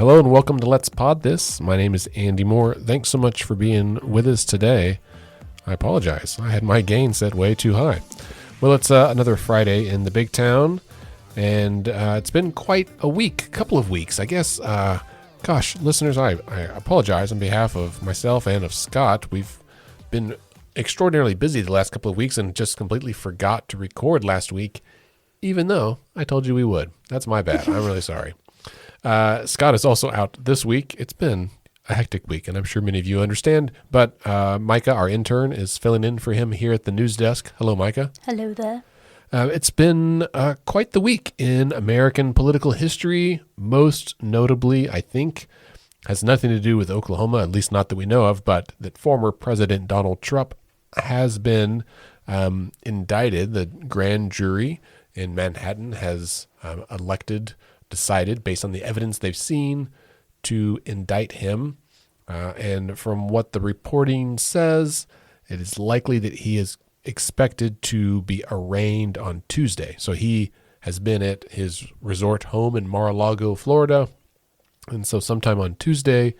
Hello and welcome to Let's Pod This. My name is Andy Moore. Thanks so much for being with us today. I apologize. I had my gain set way too high. Well, it's another Friday in the big town, and it's been quite a week, couple of weeks, I guess. Gosh, listeners, I apologize on behalf of myself and of Scott. We've been extraordinarily busy the last couple of weeks and just completely forgot to record last week, even though I told you we would. That's my bad. I'm really sorry. Scott is also out this week. It's been a hectic week, and I'm sure many of you understand. But Micah, our intern, is filling in for him here at the news desk. Hello, Micah. Hello there. It's been quite the week in American political history. Most notably, I think, has nothing to do with Oklahoma, at least not that we know of, but that former President Donald Trump has been indicted. The grand jury in Manhattan has decided, based on the evidence they've seen, to indict him. And from what the reporting says, it is likely that he is expected to be arraigned on Tuesday. So he has been at his resort home in Mar-a-Lago, Florida. And so sometime on Tuesday,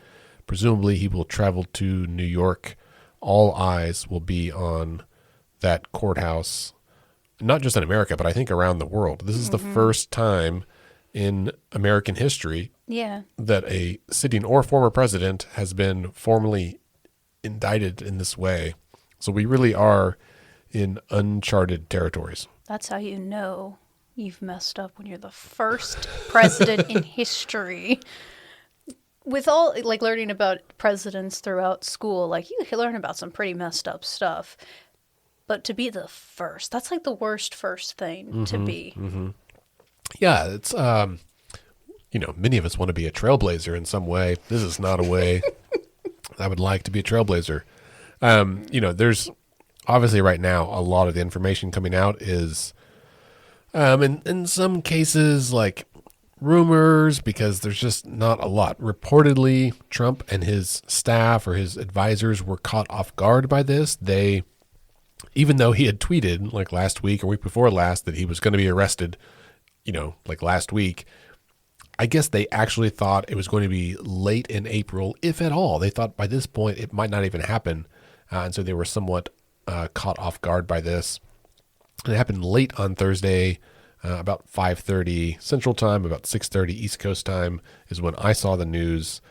presumably he will travel to New York. All eyes will be on that courthouse, not just in America, but I think around the world. This is the first time in American history that a sitting or former president has been formally indicted in this way. So we really are in uncharted territories. That's how you know you've messed up, when you're the first president in history. With all, like, learning about presidents throughout school, like, you can learn about some pretty messed up stuff. But to be the first, that's like the worst first thing to be. Mm-hmm. Yeah, it's, many of us want to be a trailblazer in some way. This is not a way I would like to be a trailblazer. There's obviously right now a lot of the information coming out is, in some cases, like rumors, because there's just not a lot. Reportedly, Trump and his staff or his advisors were caught off guard by this. Even though he had tweeted like last week or week before last that he was going to be arrested, like last week, I guess they actually thought it was going to be late in April, if at all. They thought by this point it might not even happen. And so they were somewhat caught off guard by this. And it happened late on Thursday, about 5:30 Central Time, about 6:30 East Coast Time is when I saw the news,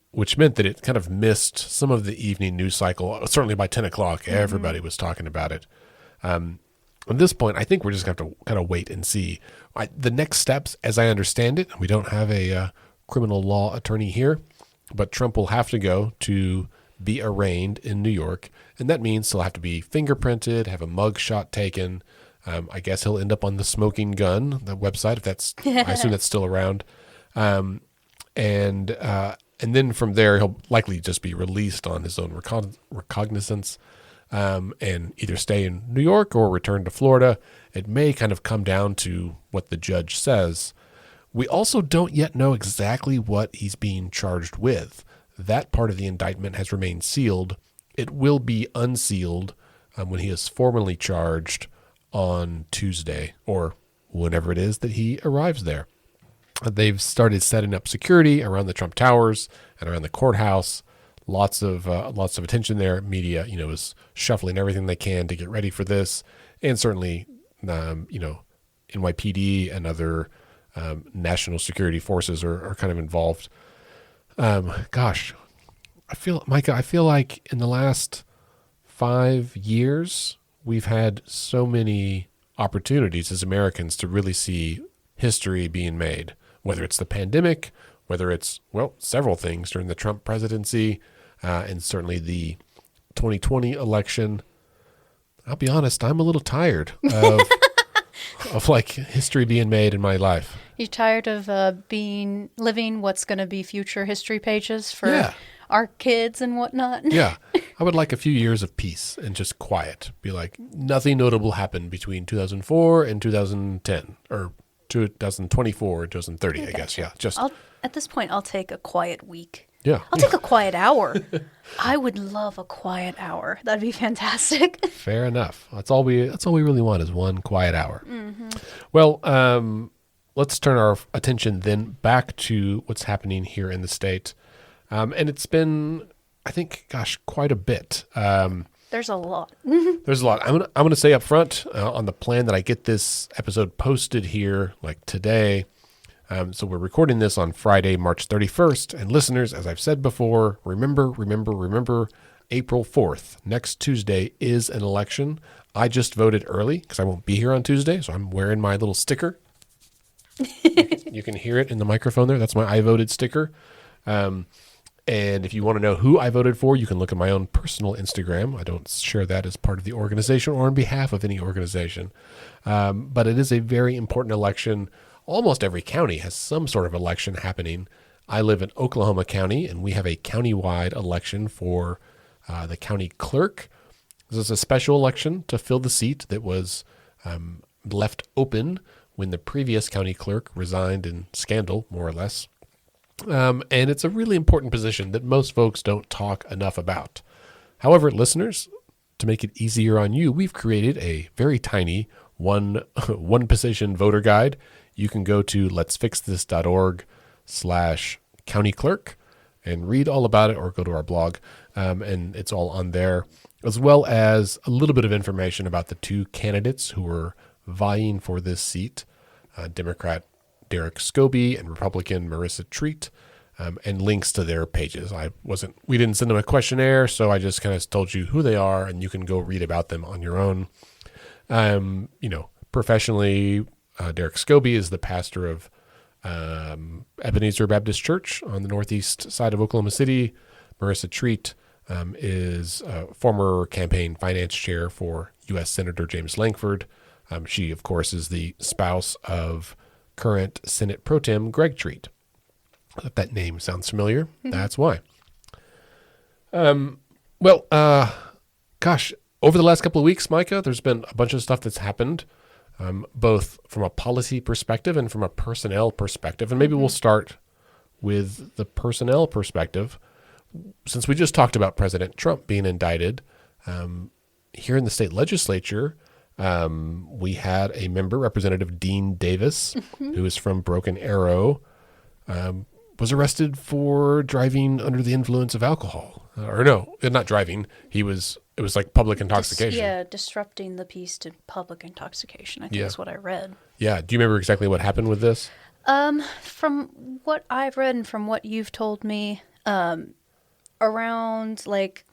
which meant that it kind of missed some of the evening news cycle. Certainly by 10 o'clock, everybody was talking about it. At this point, I think we're just going to have to kind of wait and see. The next steps, as I understand it, we don't have a criminal law attorney here, but Trump will have to go to be arraigned in New York, and that means he'll have to be fingerprinted, have a mug shot taken. I guess he'll end up on the Smoking Gun, the website, if that's, I assume that's still around. And then from there, he'll likely just be released on his own recognizance. And either stay in New York or return to Florida. It may kind of come down to what the judge says. We also don't yet know exactly what he's being charged with. That part of the indictment has remained sealed. It will be unsealed when he is formally charged on Tuesday or whenever it is that he arrives there. They've started setting up security around the Trump Towers and around the courthouse. Lots of attention there. Media, is shuffling everything they can to get ready for this, and certainly, NYPD and other national security forces are kind of involved. Micah, I feel like in the last 5 years we've had so many opportunities as Americans to really see history being made. Whether it's the pandemic, whether it's several things during the Trump presidency. And certainly the 2020 election. I'll be honest, I'm a little tired of like history being made in my life. You're tired of living what's going to be future history pages for our kids and whatnot? Yeah. I would like a few years of peace and just quiet. Be like, nothing notable happened between 2004 and 2010 or 2024 and 2030, I guess. Yeah. At this point, I'll take a quiet week. Yeah. I'll take a quiet hour. I would love a quiet hour. That'd be fantastic. Fair enough. That's all we really want is one quiet hour. Mm-hmm. Well, let's turn our attention then back to what's happening here in the state. And it's been, I think, gosh, quite a bit. There's a lot. There's a lot. I'm gonna say up front on the plan that I get this episode posted here like today. So we're recording this on Friday, March 31st. And listeners, as I've said before, remember, April 4th, next Tuesday, is an election. I just voted early because I won't be here on Tuesday, so I'm wearing my little sticker. You can hear it in the microphone there. That's my I voted sticker. And if you want to know who I voted for, you can look at my own personal Instagram. I don't share that as part of the organization or on behalf of any organization. But it is a very important election. Almost every county has some sort of election happening. I live in Oklahoma County, and we have a county-wide election for the county clerk. This is a special election to fill the seat that was left open when the previous county clerk resigned in scandal, more or less. And it's a really important position that most folks don't talk enough about. However, listeners, to make it easier on you, we've created a very tiny one position voter guide. You can go to letsfixthis.org/county clerk and read all about it, or go to our blog. And it's all on there, as well as a little bit of information about the two candidates who were vying for this seat, Democrat Derek Scobie and Republican Marissa Treat, and links to their pages. We didn't send them a questionnaire, so I just kind of told you who they are, and you can go read about them on your own. Professionally, Derek Scobie is the pastor of Ebenezer Baptist Church on the northeast side of Oklahoma City. Marissa Treat is a former campaign finance chair for U.S. Senator James Lankford. She, of course, is the spouse of current Senate Pro Tem Greg Treat. If that name sounds familiar, that's why. Gosh, over the last couple of weeks, Micah, there's been a bunch of stuff that's happened, both from a policy perspective and from a personnel perspective. And maybe we'll start with the personnel perspective. Since we just talked about President Trump being indicted, here in the state legislature, we had a member, Representative Dean Davis, who is from Broken Arrow, was arrested for driving under the influence of alcohol. Or no, not driving. It was like public intoxication. Disrupting the peace to public intoxication, I think is what I read. Yeah. Do you remember exactly what happened with this? From what I've read and from what you've told me, around like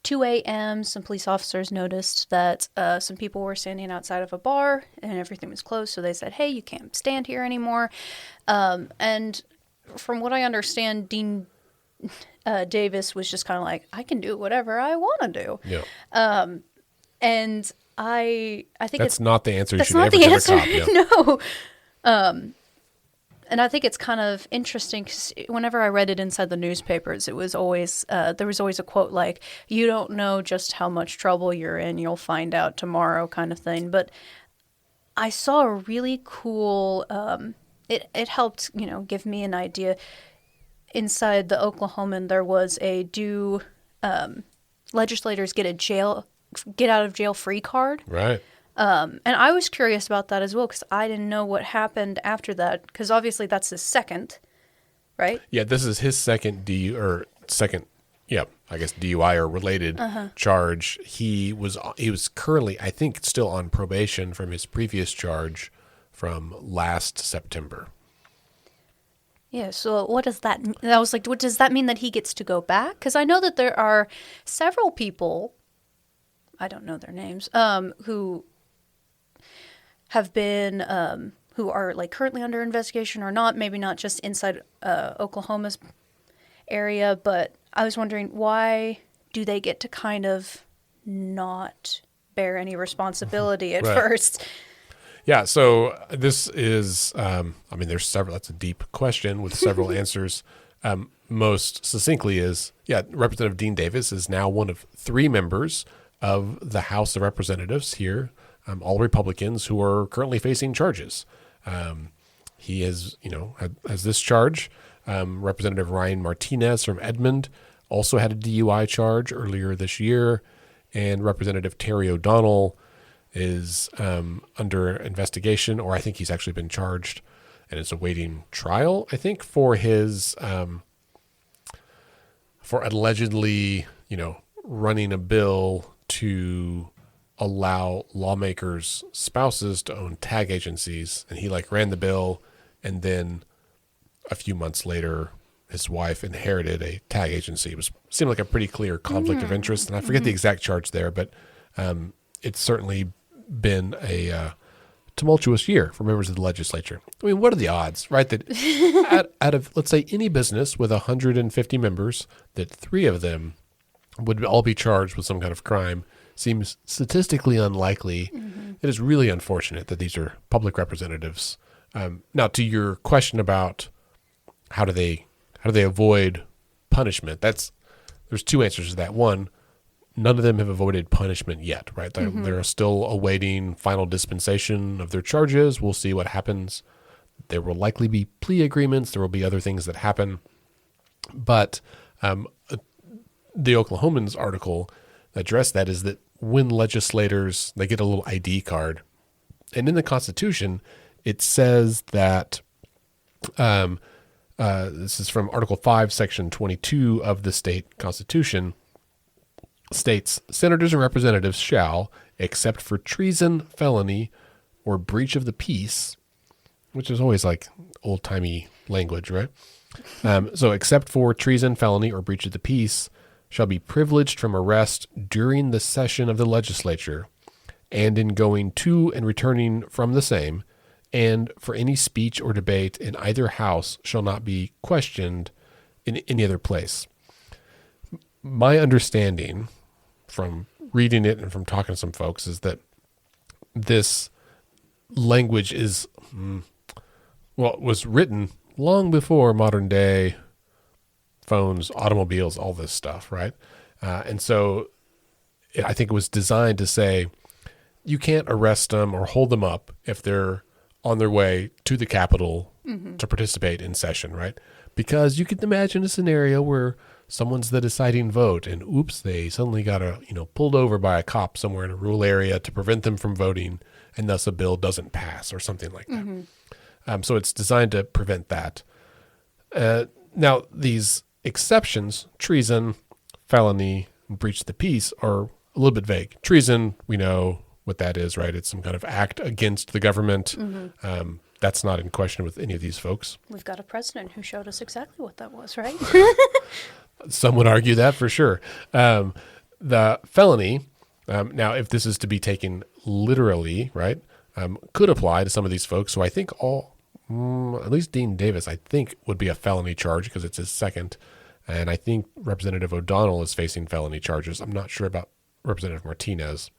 2 a.m., some police officers noticed that some people were standing outside of a bar and everything was closed. So they said, hey, you can't stand here anymore. And from what I understand, Dean Davis was just kind of like, I can do whatever I want to do. Yeah. And I think that's not the answer you should not ever the give answer. a cop. Yeah. No. And I think it's kind of interesting because whenever I read it inside the newspapers, it was always there was always a quote like, "You don't know just how much trouble you're in. You'll find out tomorrow," kind of thing. But I saw a really cool. It helped give me an idea. Inside the Oklahoman, there was a legislators get out of jail free card. Right. And I was curious about that as well because I didn't know what happened after that because obviously that's his second, right? Yeah, this is his second DUI or related charge. He was currently, I think, still on probation from his previous charge from last September. Yeah, so what does that mean? I was like, what does that mean that he gets to go back? Because I know that there are several people, I don't know their names, who have been, who are like currently under investigation or not, maybe not just inside Oklahoma's area, but I was wondering why do they get to kind of not bear any responsibility at first? Yeah, so this is, there's several, that's a deep question with several answers. Most succinctly is, Representative Dean Davis is now one of 3 members of the House of Representatives here, all Republicans who are currently facing charges. He has this charge. Representative Ryan Martinez from Edmond also had a DUI charge earlier this year, and Representative Terry O'Donnell is under investigation, or I think he's actually been charged and is awaiting trial, I think, for his for allegedly, running a bill to allow lawmakers' spouses to own tag agencies. And he ran the bill, and then a few months later, his wife inherited a tag agency. It seemed like a pretty clear conflict of interest. And I forget the exact charge there, but it's certainly been a tumultuous year for members of the legislature. I mean, what are the odds, right? That out of, let's say, any business with 150 members, that 3 of them would all be charged with some kind of crime seems statistically unlikely. It is really unfortunate that these are public representatives. Now, to your question about how do they avoid punishment, there's 2 answers to that. One, none of them have avoided punishment yet, right? They're still awaiting final dispensation of their charges. We'll see what happens. There will likely be plea agreements. There will be other things that happen. But the Oklahoman's article addressed that, is that when legislators, they get a little ID card. And in the Constitution, it says that, this is from Article 5, Section 22 of the state Constitution, states, senators and representatives shall, except for treason, felony, or breach of the peace, which is always like old-timey language, right? So except for treason, felony, or breach of the peace, shall be privileged from arrest during the session of the legislature, and in going to and returning from the same, and for any speech or debate in either house shall not be questioned in any other place. My understanding from reading it and from talking to some folks is that this language is, was written long before modern day phones, automobiles, all this stuff, right? And so I think it was designed to say you can't arrest them or hold them up if they're on their way to the Capitol to participate in session, right? Because you can imagine a scenario where someone's the deciding vote and oops, they suddenly got pulled over by a cop somewhere in a rural area to prevent them from voting, and thus a bill doesn't pass or something like that. So it's designed to prevent that. Now, these exceptions, treason, felony, breach of the peace, are a little bit vague. Treason, we know what that is, right? It's some kind of act against the government. That's not in question with any of these folks. We've got a president who showed us exactly what that was, right? Some would argue that for sure. The felony, now if this is to be taken literally, right, could apply to some of these folks. So I think at least Dean Davis, I think, would be a felony charge because it's his second. And I think Representative O'Donnell is facing felony charges. I'm not sure about Representative Martinez.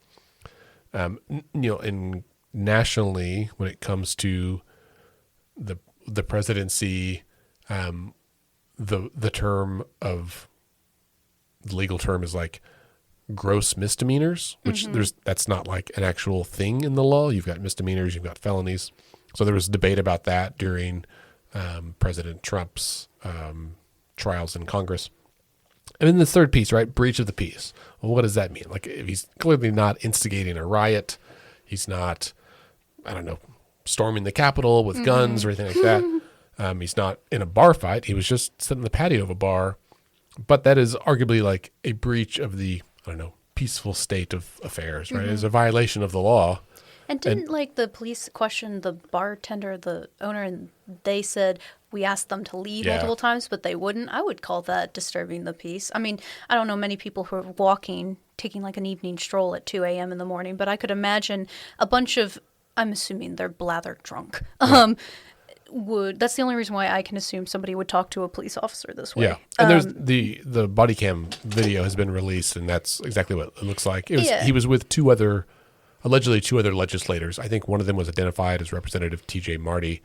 In nationally, when it comes to the presidency, the term of the legal term is like gross misdemeanors, which that's not like an actual thing in the law. You've got misdemeanors, you've got felonies. So there was debate about that during President Trump's trials in Congress. And then the third piece, right? Breach of the peace. Well, what does that mean? Like, if he's clearly not instigating a riot, he's not, storming the Capitol with guns or anything like that. He's not in a bar fight. He was just sitting in the patio of a bar. But that is arguably like a breach of the, peaceful state of affairs, right? It's a violation of the law. And didn't the police question the bartender, the owner, and they said we asked them to leave multiple times, but they wouldn't? I would call that disturbing the peace. I mean, I don't know many people who are taking like an evening stroll at 2 a.m. in the morning, but I could imagine a bunch of, I'm assuming they're blather drunk. That's the only reason why I can assume somebody would talk to a police officer this way. Yeah, and there's the body cam video has been released, and that's exactly what it looks like. He was with allegedly two other legislators. I think one of them was identified as Representative T.J. Marty,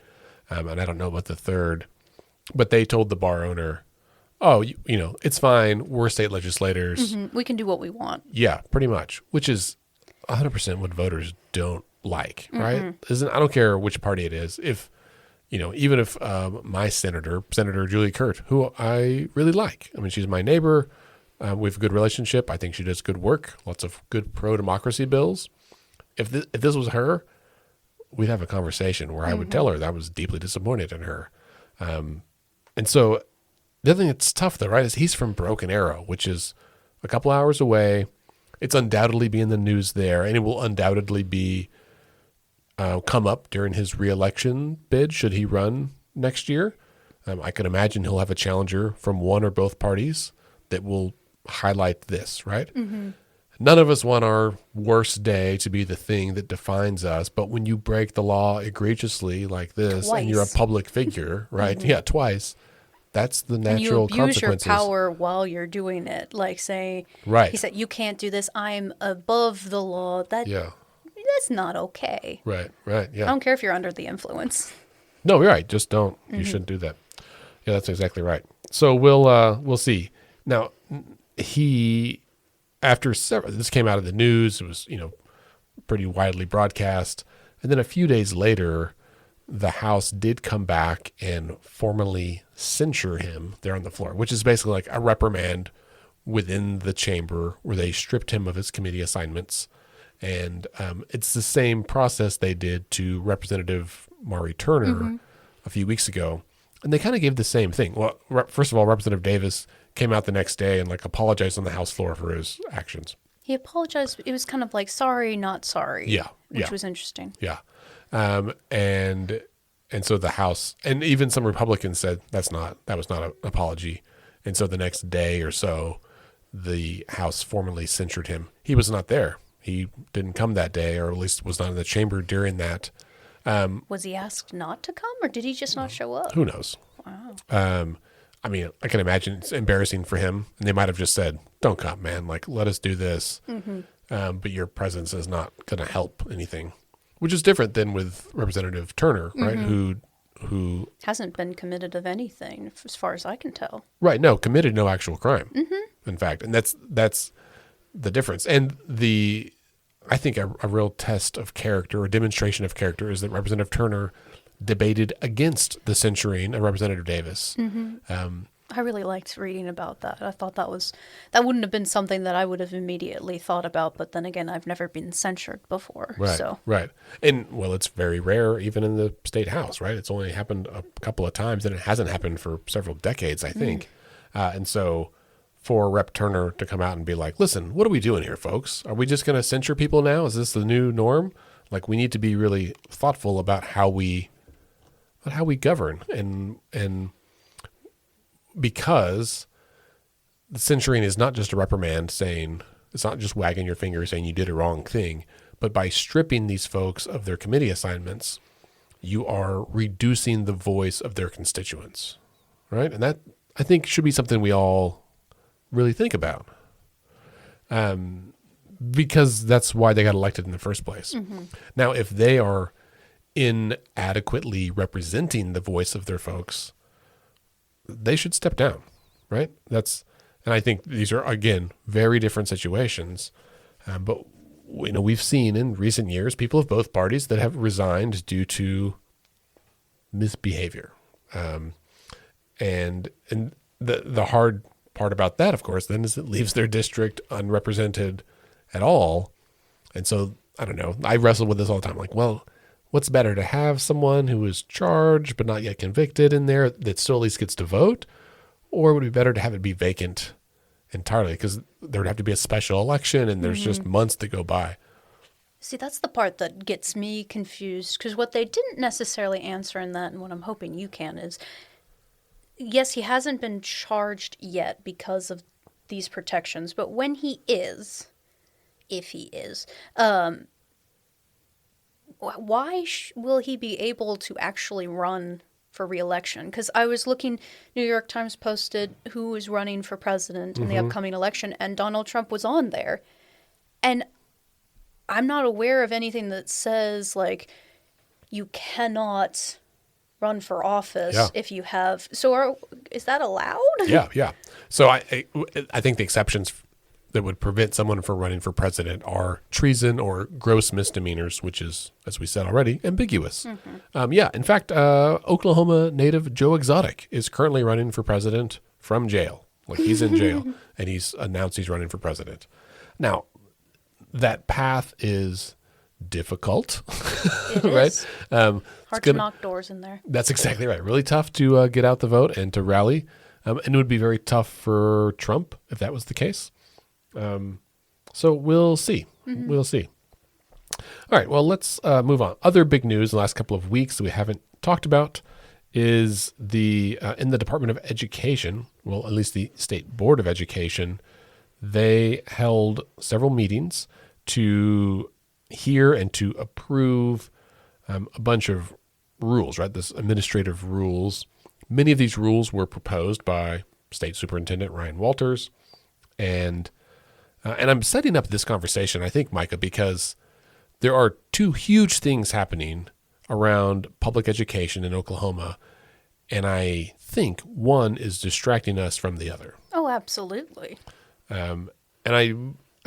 and I don't know about the third. But they told the bar owner, oh, it's fine. We're state legislators. We can do what we want. Yeah, pretty much, which is 100% what voters don't like, right? I don't care which party it is. If, even if my Senator Julie Kurt, who I really like, she's my neighbor. We have a good relationship. I think she does good work, lots of good pro-democracy bills. if this was her, we'd have a conversation where I would tell her that I was deeply disappointed in her. And so the other thing that's tough though, right, is he's from Broken Arrow, which is a couple hours away. It's undoubtedly be in the news there, and it will undoubtedly be come up during his reelection bid should he run next year. I can imagine he'll have a challenger from one or both parties that will highlight this, right? None of us want our worst day to be the thing that defines us, but when you break the law egregiously like this and you're a Twice. public figure, right? Yeah, twice. That's the And you natural abuse your consequences. power while you're doing it. Like say, Right. he said, you can't do this. I'm above the law. Yeah. That's not okay. Right. I Yeah. don't care if you're under the influence. No, you're right. Just don't. You shouldn't do that. Yeah, that's exactly right. So we'll see. Now he, after several, this came out of the news. It was pretty widely broadcast, and then a few days later, the House did come back and formally censure him there on the floor, which is basically like a reprimand within the chamber where they stripped him of his committee assignments. And it's the same process they did to Representative Maury Turner a few weeks ago. And they kind of gave the same thing. Well, first of all, Representative Davis came out the next day and apologized on the House floor for his actions. He apologized. It was kind of like sorry, not sorry. Yeah. Which was interesting. Yeah. And so the House, and even some Republicans said that was not an apology. And so the next day or so, the House formally censured him. He was not there. He didn't come that day, or at least was not in the chamber during that. Was he asked not to come, or did he just not show up? Who knows? Wow. I mean, I can imagine it's embarrassing for him, and they might have just said, "Don't come, man. Let us do this." But your presence is not going to help anything, which is different than with Representative Turner, right? Who Hasn't been committed of anything, as far as I can tell. right? No, committed no actual crime. In fact, and that's the difference. And I think a real test of character or demonstration of character is that Representative Turner debated against the censuring of Representative Davis. I really liked reading about that. I thought that wouldn't have been something that I would have immediately thought about, but then again, I've never been censured before. Right. So Right. And well, it's very rare even in the state house, right? It's only happened a couple of times, and it hasn't happened for several decades, I think. And so for Rep Turner to come out and be like, listen, what are we doing here, folks? Are we just going to censure people now? Is this the new norm? We need to be really thoughtful about how we govern, and because the censuring is not just a reprimand saying, it's not just wagging your finger saying you did a wrong thing, but by stripping these folks of their committee assignments, you are reducing the voice of their constituents, right? And that, I think, should be something we all really think about, because that's why they got elected in the first place. Now, if they are inadequately representing the voice of their folks, they should step down, right? And I think these are, again, very different situations. But we've seen in recent years people of both parties that have resigned due to misbehavior. And the hard part about that, of course, then is it leaves their district unrepresented at all. And so, I don't know, I wrestle with this all the time. Well, what's better, to have someone who is charged but not yet convicted in there that still at least gets to vote? Or would it be better to have it be vacant entirely? Because there would have to be a special election, and there's just months to go by. see, that's the part that gets me confused, because what they didn't necessarily answer in that, and what I'm hoping you can, is yes, he hasn't been charged yet because of these protections, but when he is, if he is, why will he be able to actually run for re-election? Because I was looking, New York Times posted who is running for president in the upcoming election, and Donald Trump was on there. And I'm not aware of anything that says, you cannot run for office if you have. So is that allowed? Yeah. So I think the exceptions that would prevent someone from running for president are treason or gross misdemeanors, which is, as we said already, ambiguous. In fact, Oklahoma native Joe Exotic is currently running for president from jail. He's in jail, and he's announced he's running for president. Now, that path is difficult, It right? is. It's Hard to gonna, knock doors in there. that's exactly right. Really tough to get out the vote and to rally. And it would be very tough for Trump if that was the case. So we'll see. We'll see. All right. Well, let's move on. Other big news in the last couple of weeks that we haven't talked about is the in the Department of Education, well, at least the State Board of Education, they held several meetings to hear and to approve a bunch of rules, right? This administrative rules. Many of these rules were proposed by State Superintendent Ryan Walters, and I'm setting up this conversation, I think, Micah, because there are two huge things happening around public education in Oklahoma, and I think one is distracting us from the other. Oh, absolutely. And I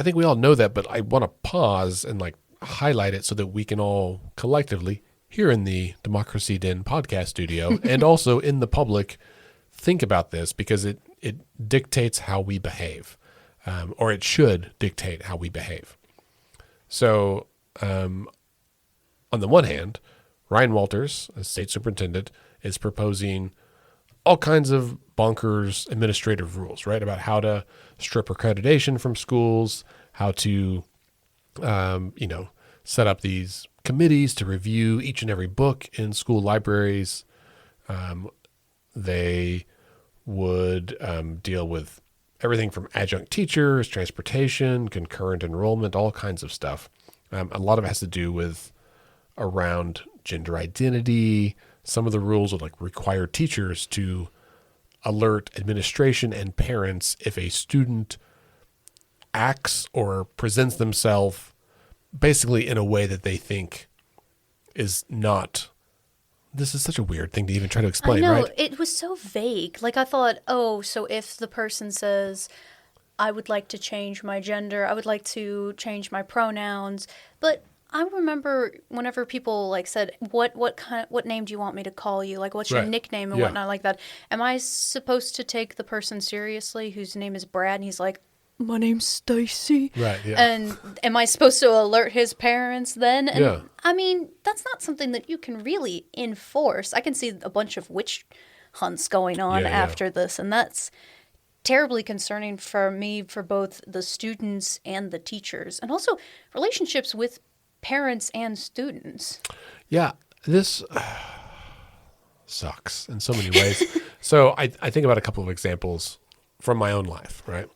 think we all know that, but I want to pause and like highlight it so that we can all collectively here in the Democracy Den podcast studio and also in the public think about this, because it dictates how we behave, or it should dictate how we behave. So on the one hand, Ryan Walters, as state superintendent, is proposing all kinds of bonkers administrative rules, right? About how to strip accreditation from schools, how to, set up these committees to review each and every book in school libraries. They would deal with everything from adjunct teachers, transportation, concurrent enrollment, all kinds of stuff. A lot of it has to do with around gender identity. Some of the rules would like require teachers to alert administration and parents if a student acts or presents themselves basically in a way that they think is not. This is such a weird thing to even try to explain, I know, right? it was so vague. Like, I thought, oh, so if the person says, I would like to change my gender, I would like to change my pronouns, but I remember whenever people like said, what name do you want me to call you? Like, what's your Right. nickname and Yeah. whatnot like that? Am I supposed to take the person seriously whose name is Brad and he's like, my name's Stacy? Right, yeah. And am I supposed to alert his parents then? And Yeah. I mean, that's not something that you can really enforce. I can see a bunch of witch hunts going on Yeah, yeah. after this, and that's terribly concerning for me, for both the students and the teachers, and also relationships with parents and students. Yeah, this sucks in so many ways. So I think about a couple of examples from my own life, right?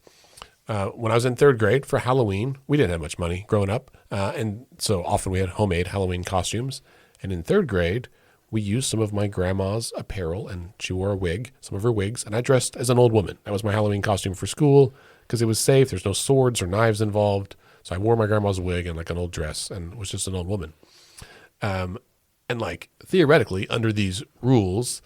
When I was in third grade for Halloween, we didn't have much money growing up. And so often we had homemade Halloween costumes. And in third grade, we used some of my grandma's apparel, and she wore a wig, some of her wigs, and I dressed as an old woman. That was my Halloween costume for school because it was safe. There's no swords or knives involved. So I wore my grandma's wig and like an old dress and was just an old woman. And like theoretically, under these rules,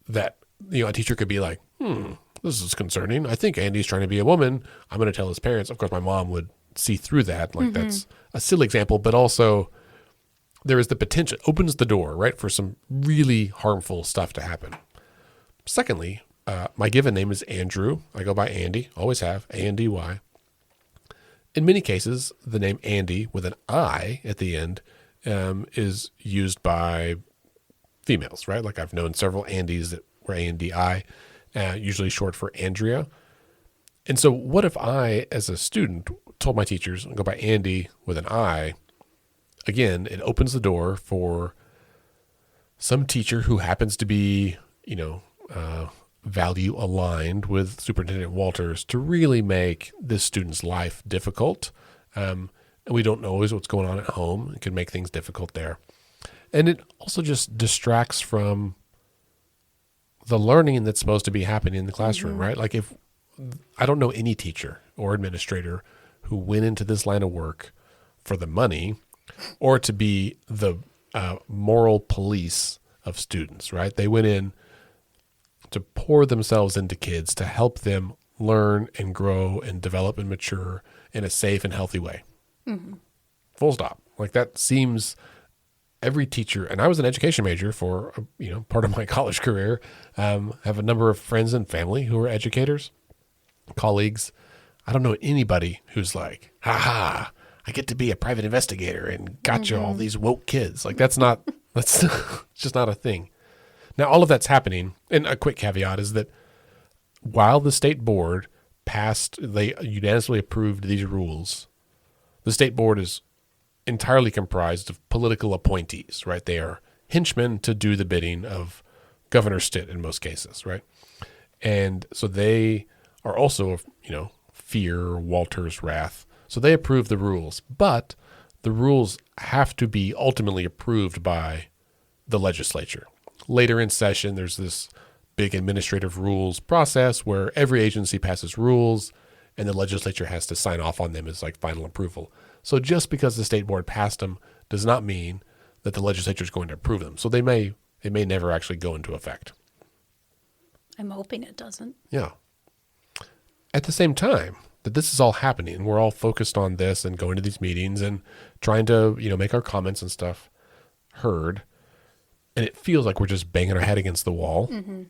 that a teacher could be like, this is concerning. I think Andy's trying to be a woman. I'm going to tell his parents. Of course, my mom would see through that. Like that's a silly example, but also there is the potential, opens the door, right, for some really harmful stuff to happen. Secondly, my given name is Andrew. I go by Andy, always have, A-N-D-Y. In many cases, the name Andy with an I at the end is used by females, right? Like I've known several Andys that were A-N-D-I, usually short for Andrea. And so what if I, as a student, told my teachers, go by Andy with an I? Again, it opens the door for some teacher who happens to be, value aligned with Superintendent Walters to really make this student's life difficult. And we don't know always what's going on at home. It can make things difficult there. And it also just distracts from the learning that's supposed to be happening in the classroom, right? Like if I don't know any teacher or administrator who went into this line of work for the money or to be the moral police of students, right? They went in to pour themselves into kids to help them learn and grow and develop and mature in a safe and healthy way. Full stop. Like that seems every teacher, and I was an education major for, part of my college career, have a number of friends and family who are educators, colleagues. I don't know anybody who's like, I get to be a private investigator and gotcha all these woke kids. Like that's it's just not a thing. Now, all of that's happening. And a quick caveat is that while the state board they unanimously approved these rules, the state board is entirely comprised of political appointees, right? They are henchmen to do the bidding of Governor Stitt in most cases, right? And so they are also, fear Walter's wrath. So they approve the rules, but the rules have to be ultimately approved by the legislature. Later in session, there's this big administrative rules process where every agency passes rules and the legislature has to sign off on them as like final approval. So just because the state board passed them does not mean that the legislature is going to approve them. So they may never actually go into effect. I'm hoping it doesn't. Yeah. At the same time that this is all happening, we're all focused on this and going to these meetings and trying to, make our comments and stuff heard. And it feels like we're just banging our head against the wall. Mm-hmm.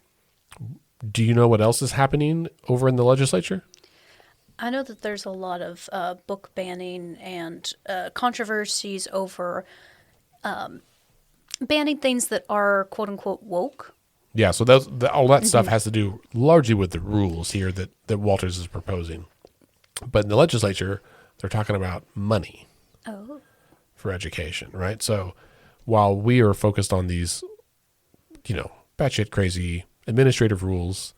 Do you know what else is happening over in the legislature? I know that there's a lot of book banning and controversies over banning things that are quote unquote woke. Yeah, so all that stuff has to do largely with the rules here that Walters is proposing. But in the legislature, they're talking about money for education, right? So while we are focused on these, batshit crazy administrative rules,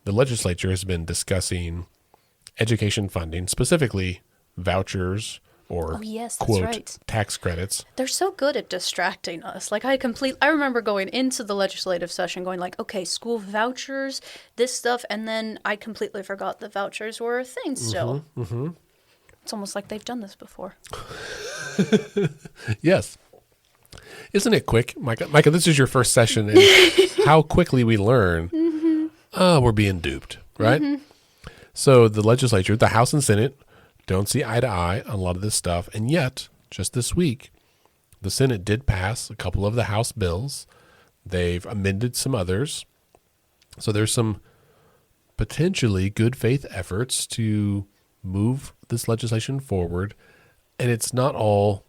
the legislature has been discussing education funding, specifically vouchers or quote right. tax credits. They're so good at distracting us. Like I remember going into the legislative session going like, okay, school vouchers, this stuff, and then I completely forgot that vouchers were a thing still. Mm-hmm. It's almost like they've done this before. Yes. Isn't it quick? Micah, this is your first session, and how quickly we learn, we're being duped, right? Mm-hmm. So the legislature, the House and Senate, don't see eye to eye on a lot of this stuff. And yet, just this week, the Senate did pass a couple of the House bills. They've amended some others. So there's some potentially good faith efforts to move this legislation forward. And it's not all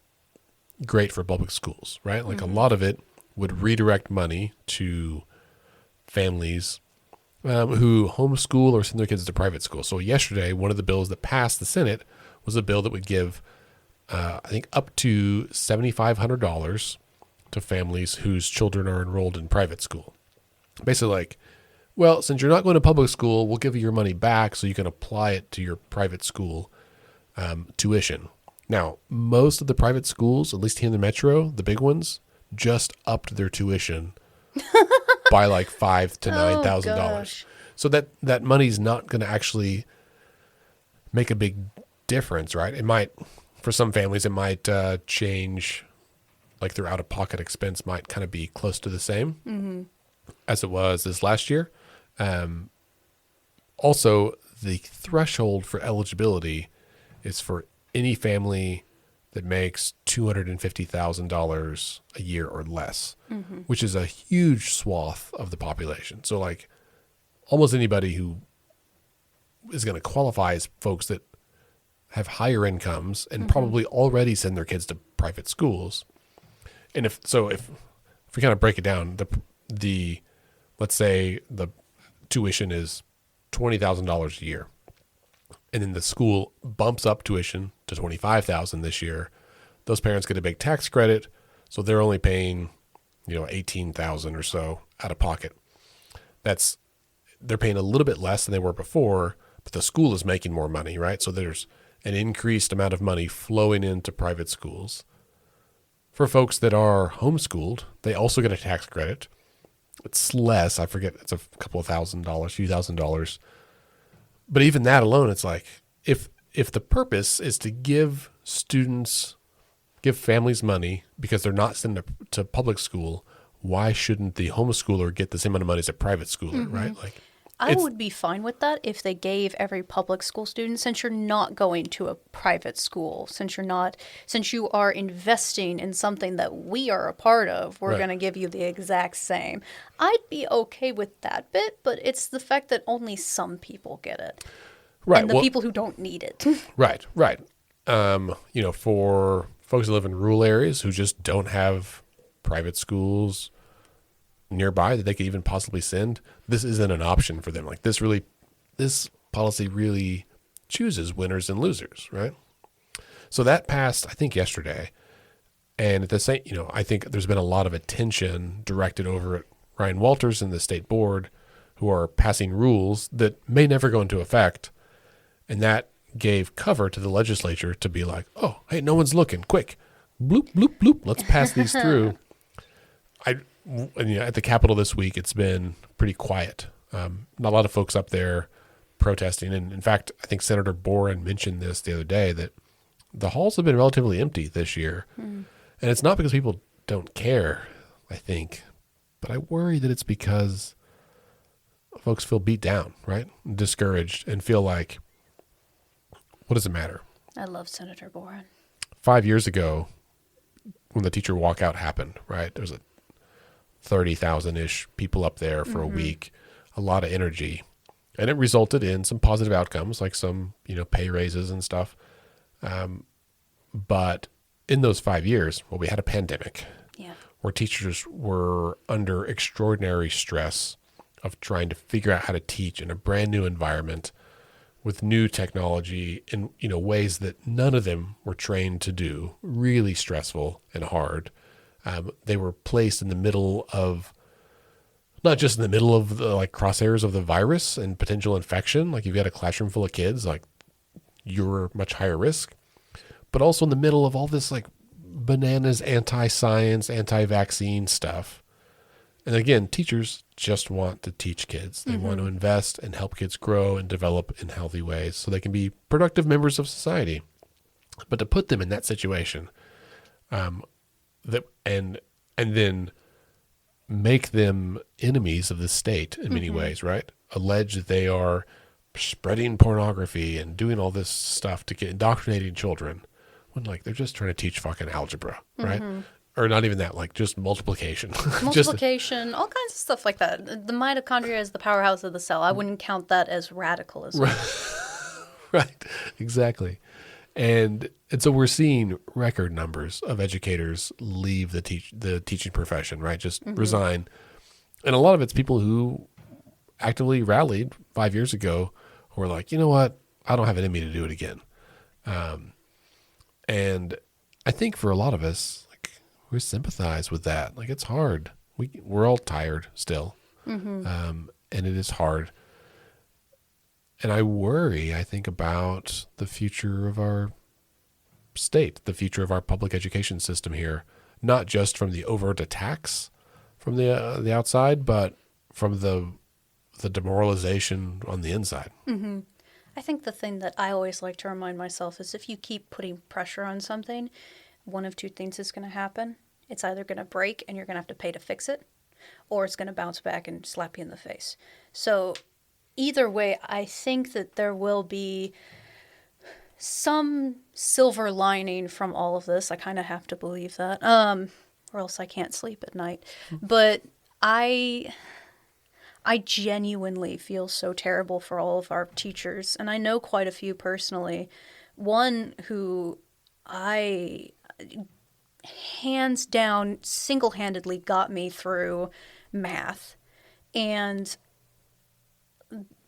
great for public schools, right? Like a lot of it would redirect money to families who homeschool or send their kids to private school. So yesterday, one of the bills that passed the Senate was a bill that would give, I think, up to $7,500 to families whose children are enrolled in private school. Basically like, well, since you're not going to public school, we'll give you your money back so you can apply it to your private school tuition. Now, most of the private schools, at least here in the metro, the big ones, just upped their tuition by like $5,000 to $9,000. So that money's not going to actually make a big difference, right? It might, for some families, it might change, like their out-of-pocket expense might kind of be close to the same as it was this last year. Also, the threshold for eligibility is for any family that makes $250,000 a year or less, which is a huge swath of the population. So like almost anybody who is going to qualify as folks that have higher incomes and probably already send their kids to private schools. And if we kind of break it down, the let's say the tuition is $20,000 a year, and then the school bumps up tuition to $25,000 this year, those parents get a big tax credit, so they're only paying, $18,000 or so out of pocket. They're paying a little bit less than they were before, but the school is making more money, right? So there's an increased amount of money flowing into private schools. For folks that are homeschooled, they also get a tax credit. It's less, I forget, it's a couple of $1,000, few $1,000. But even that alone, it's like, if the purpose is to give families money because they're not sent to public school, why shouldn't the homeschooler get the same amount of money as a private schooler, right? Like, I would be fine with that if they gave every public school student, since you're not going to a private school, since you are investing in something that we are a part of, we're going to give you the exact same. I'd be okay with that bit, but it's the fact that only some people get it. Right. And the people who don't need it. Right. For folks who live in rural areas who just don't have private schools nearby that they could even possibly send, this isn't an option for them. Like this policy really chooses winners and losers, right? So that passed, I think, yesterday. And at the same, I think there's been a lot of attention directed over at Ryan Walters and the state board who are passing rules that may never go into effect. And that gave cover to the legislature to be like, oh, hey, no one's looking. Quick. Bloop, bloop, bloop. Let's pass these through. At the Capitol this week, it's been pretty quiet. Not a lot of folks up there protesting. And in fact, I think Senator Boren mentioned this the other day, that the halls have been relatively empty this year. And it's not because people don't care, I think, but I worry that it's because folks feel beat down, right? Discouraged, and feel like, what does it matter? I love Senator Boren. 5 years ago, when the teacher walkout happened, right, there was 30,000-ish people up there for a week, a lot of energy. And it resulted in some positive outcomes, like some, pay raises and stuff. But in those 5 years, we had a pandemic where teachers were under extraordinary stress of trying to figure out how to teach in a brand new environment with new technology in, ways that none of them were trained to do, really stressful and hard. They were placed in the middle of, not just in the middle of the crosshairs of the virus and potential infection, like you've got a classroom full of kids, like you're much higher risk, but also in the middle of all this bananas anti-science, anti-vaccine stuff. And again, teachers just want to teach kids. They want to invest and help kids grow and develop in healthy ways so they can be productive members of society. But to put them in that situation, and then make them enemies of the state in many ways, right? Allege that they are spreading pornography and doing all this stuff to get indoctrinating children, when they're just trying to teach fucking algebra, right? Or not even that, just multiplication. Multiplication, all kinds of stuff like that. The mitochondria is the powerhouse of the cell. I wouldn't count that as radicalism. Right, exactly. And so we're seeing record numbers of educators leave the teaching profession, right? Just resign. And a lot of it's people who actively rallied 5 years ago who were like, you know what? I don't have it in me to do it again. And I think for a lot of us, we sympathize with that. It's hard. We're all tired still. And it is hard. And I worry, I think, about the future of our state, the future of our public education system here, not just from the overt attacks from the outside, but from the demoralization on the inside. I think the thing that I always like to remind myself is if you keep putting pressure on something, one of two things is going to happen. It's either going to break and you're going to have to pay to fix it, or it's going to bounce back and slap you in the face. So either way, I think that there will be some silver lining from all of this. I kind of have to believe that, or else I can't sleep at night. But I genuinely feel so terrible for all of our teachers, and I know quite a few personally. One who hands down single-handedly got me through math, and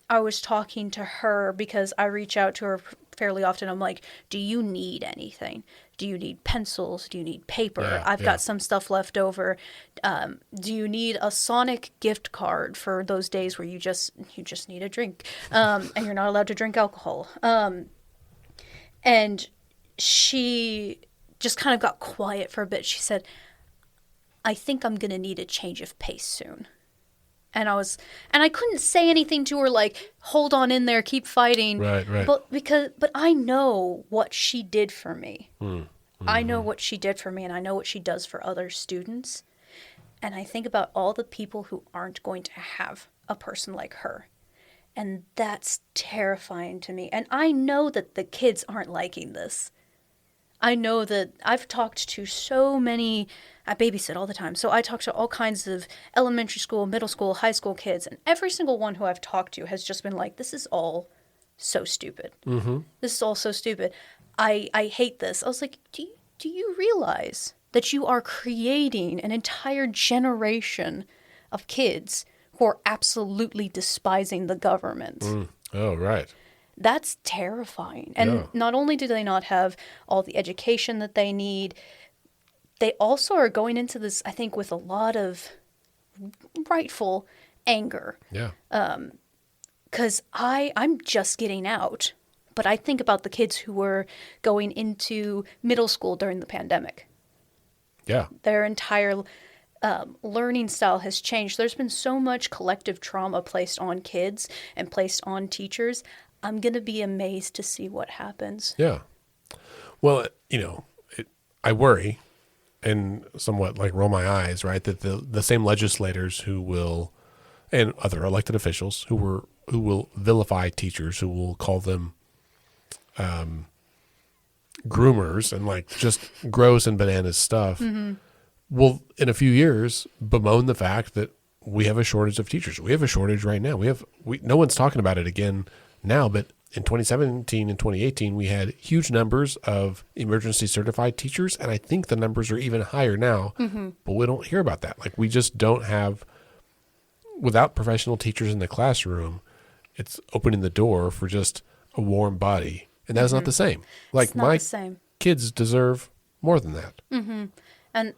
I was talking to her because I reach out to her fairly often. I'm like, do you need anything? Do you need pencils? Do you need paper? I've got some stuff left over. Do you need a Sonic gift card for those days where you just need a drink, and you're not allowed to drink alcohol? And she just kind of got quiet for a bit. She said, I think I'm going to need a change of pace soon. And I couldn't say anything to her hold on in there, keep fighting. Right. But I know what she did for me. I know what she did for me, and I know what she does for other students. And I think about all the people who aren't going to have a person like her. And that's terrifying to me. And I know that the kids aren't liking this. I know that I've talked to so many, I babysit all the time, so I talk to all kinds of elementary school, middle school, high school kids, and every single one who I've talked to has just been like, this is all so stupid. This is all so stupid. I hate this. I was like, do you realize that you are creating an entire generation of kids who are absolutely despising the government? Oh, right. That's terrifying. And Yeah. not only do they not have all the education that they need, they also are going into this, I think, with a lot of rightful anger. Yeah. Because I'm just getting out. But I think about the kids who were going into middle school during the pandemic. Yeah. Their entire learning style has changed. There's been so much collective trauma placed on kids and placed on teachers. I'm going to be amazed to see what happens. Yeah. Well, I worry and somewhat like roll my eyes, right? That the same legislators who will, and other elected officials who will vilify teachers, who will call them groomers and like just gross and bananas stuff, will in a few years bemoan the fact that we have a shortage of teachers. We have a shortage right now. No one's talking about it again now, but in 2017 and 2018, we had huge numbers of emergency certified teachers, and I think the numbers are even higher now, but we don't hear about that. Like, we just don't have, without professional teachers in the classroom, it's opening the door for just a warm body, and that's not the same. Like, It's not my the same. kids deserve more than that. And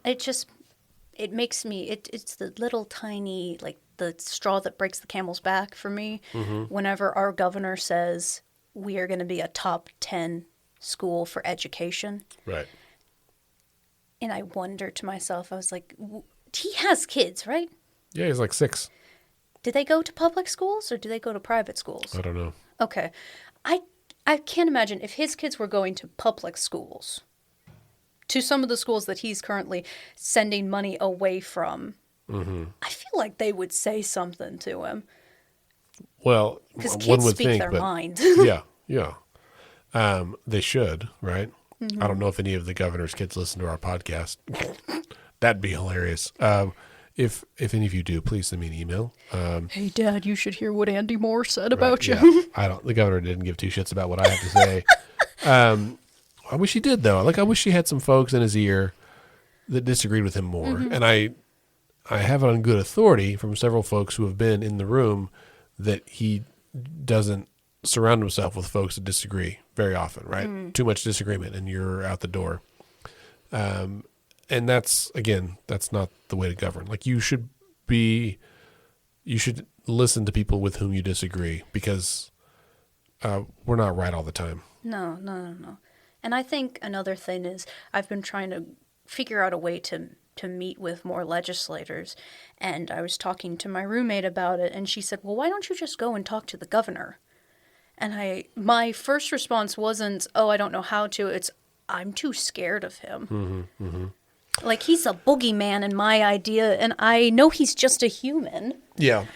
it makes me, it's the little tiny, like the straw that breaks the camel's back for me. Whenever our governor says we are going to be a top 10 school for education. Right. And I wonder to myself, I was like, he has kids, right? Yeah, he's like 6. Do they go to public schools or do they go to private schools? I don't know. Okay. I can't imagine if his kids were going to public schools, to some of the schools that he's currently sending money away from, I feel like they would say something to him. Well, Because one kids would speak think, their but mind. yeah. They should, right? I don't know if any of the governor's kids listen to our podcast. That'd be hilarious. If any of you do, please send me an email. Hey, Dad, you should hear what Andy Moore said about you. Yeah, the governor didn't give two shits about what I have to say. I wish he did, though. Like, I wish he had some folks in his ear that disagreed with him more. And I have it on good authority from several folks who have been in the room that he doesn't surround himself with folks that disagree very often, right? Too much disagreement and you're out the door. And that's not the way to govern. Like, you should listen to people with whom you disagree, because we're not right all the time. No. And I think another thing is I've been trying to figure out a way to meet with more legislators. And I was talking to my roommate about it, and she said, well, why don't you just go and talk to the governor? And my first response wasn't, oh, I don't know how to. It's, I'm too scared of him. Like, he's a boogeyman in my idea, and I know he's just a human. Yeah.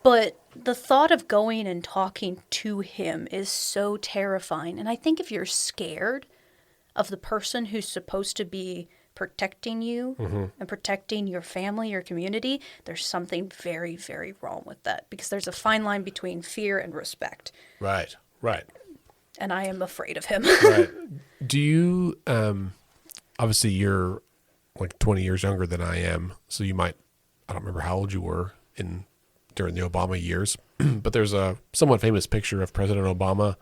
But the thought of going and talking to him is so terrifying. And I think if you're scared of the person who's supposed to be protecting you and protecting your family, your community, there's something very, very wrong with that, because there's a fine line between fear and respect. Right. And I am afraid of him. Right. Do you, obviously you're like 20 years younger than I am, so you might, I don't remember how old you were during the Obama years, but there's a somewhat famous picture of President Obama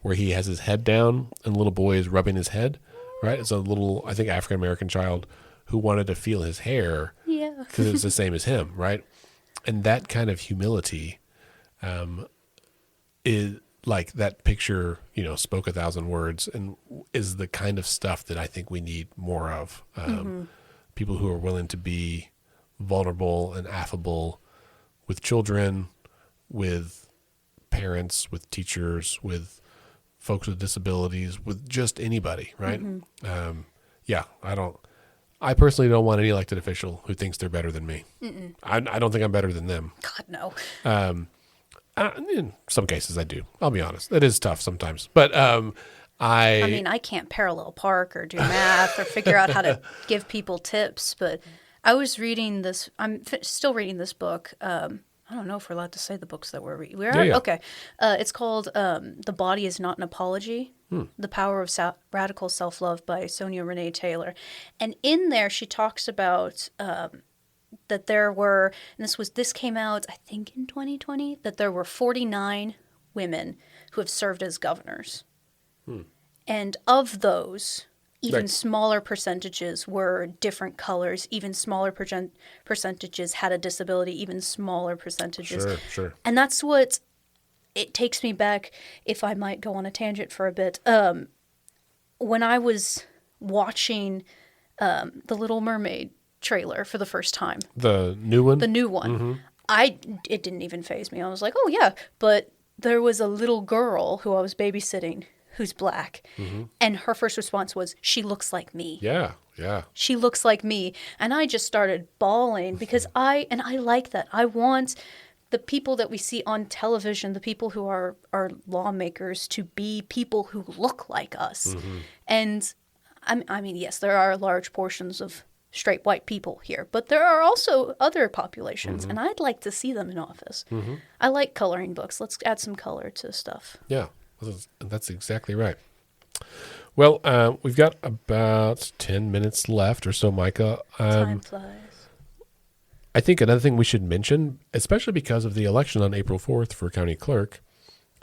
where he has his head down and a little boy is rubbing his head, right? It's a little, I think, African-American child who wanted to feel his hair because it was the same as him, right? And that kind of humility is like, that picture, spoke 1,000 words, and is the kind of stuff that I think we need more of. People who are willing to be vulnerable and affable with children, with parents, with teachers, with folks with disabilities, with just anybody, right? I personally don't want any elected official who thinks they're better than me. I don't think I'm better than them. God, no. In some cases I do. I'll be honest. It is tough sometimes. But I mean, I can't parallel park or do math or figure out how to give people tips, but I was reading this. I'm still reading this book. I don't know if we're allowed to say the books that we're reading. Yeah. Okay. It's called The Body is Not an Apology The Power of Radical Self-Love by Sonia Renee Taylor. And in there, she talks about that there were, and this came out, I think, in 2020, that there were 49 women who have served as governors. And of those, even Right. smaller percentages were different colors, even smaller percentages had a disability, even smaller percentages. Sure. And that's what it takes me back, if I might go on a tangent for a bit. When I was watching The Little Mermaid trailer for the first time, The new one? the new one, it didn't even faze me. I was like, oh yeah, but there was a little girl who I was babysitting who's black, and her first response was, "She looks like me." Yeah. She looks like me, and I just started bawling because I like that. I want the people that we see on television, the people who are lawmakers, to be people who look like us. And I mean, yes, there are large portions of straight white people here, but there are also other populations, and I'd like to see them in office. I like coloring books. Let's add some color to stuff. Yeah. That's exactly right. Well, we've got about 10 minutes left or so, Micah. Time flies. I think another thing we should mention, especially because of the election on April 4th for county clerk,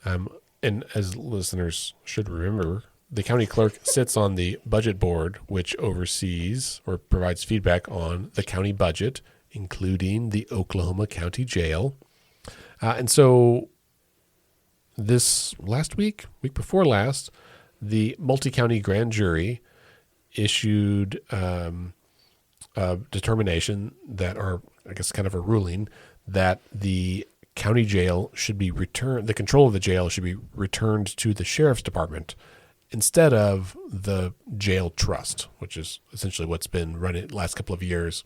and as listeners should remember, the county clerk sits on the budget board, which oversees or provides feedback on the county budget, including the Oklahoma County Jail. And so this last week before last, the multi-county grand jury issued a determination that, or I guess kind of a ruling, that the county jail should be returned, the control of the jail should be returned to the sheriff's department instead of the jail trust, which is essentially what's been running the last couple of years.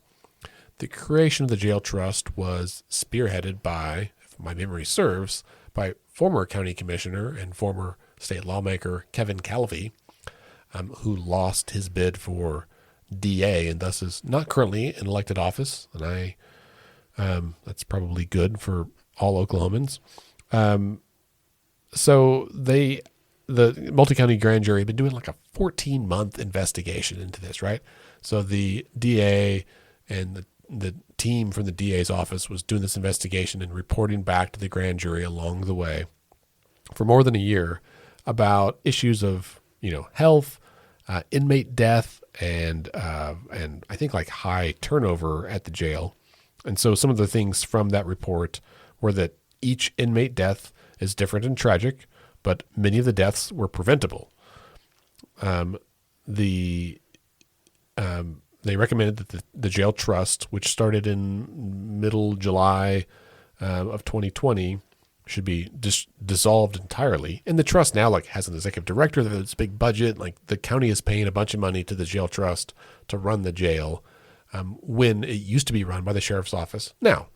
The creation of the jail trust was spearheaded by, if my memory serves, by former county commissioner and former state lawmaker Kevin Calvi, who lost his bid for DA and thus is not currently in elected office. And that's probably good for all Oklahomans. So the multi-county grand jury had been doing like a 14-month investigation into this, right? So the DA and the team from the DA's office was doing this investigation and reporting back to the grand jury along the way for more than a year about issues of, health, inmate death, and I think like high turnover at the jail. And so some of the things from that report were that each inmate death is different and tragic, but many of the deaths were preventable. They recommended that the jail trust, which started in middle July of 2020, should be dissolved entirely. And the trust now has an executive director, there's a big budget. Like the county is paying a bunch of money to the jail trust to run the jail, when it used to be run by the sheriff's office. Now,